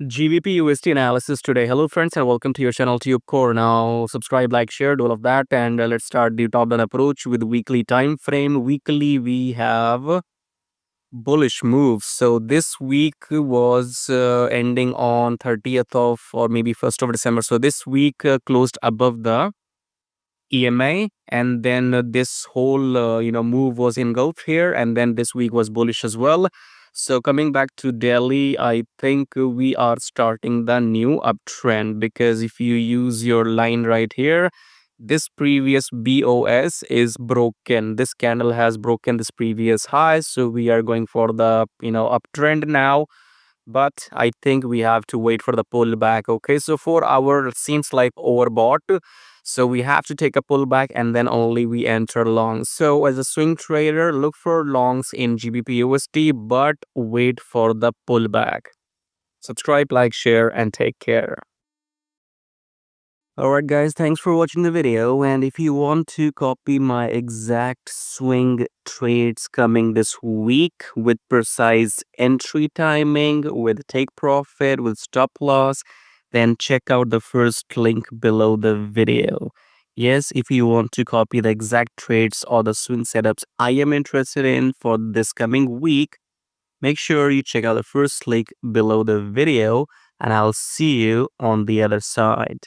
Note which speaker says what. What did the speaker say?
Speaker 1: GBPUSD analysis today. Hello friends and welcome to your channel TubeCore. Now subscribe, like, share, do all of that, and let's start the top-down approach with weekly time frame. Weekly we have bullish moves. So this week was ending on 30th of or maybe 1st of December. So this week closed above the EMA, and then this whole move was engulfed here, and then this week was bullish as well. So coming back to Delhi, I think we are starting the new uptrend, because if you use your line right here, this previous BOS is broken. This candle has broken this previous high, so we are going for the uptrend now. But I think we have to wait for the pullback. Okay, so 4 hour seems like overbought, so we have to take a pullback and then only we enter long. So as a swing trader, look for longs in GBPUSD, but wait for the pullback. Subscribe, like, share, and take care. Alright guys, thanks for watching the video, and if you want to copy my exact swing trades coming this week with precise entry timing, with take profit, with stop loss, then check out the first link below the video. Yes, if you want to copy the exact trades or the swing setups I am interested in for this coming week, make sure you check out the first link below the video, and I'll see you on the other side.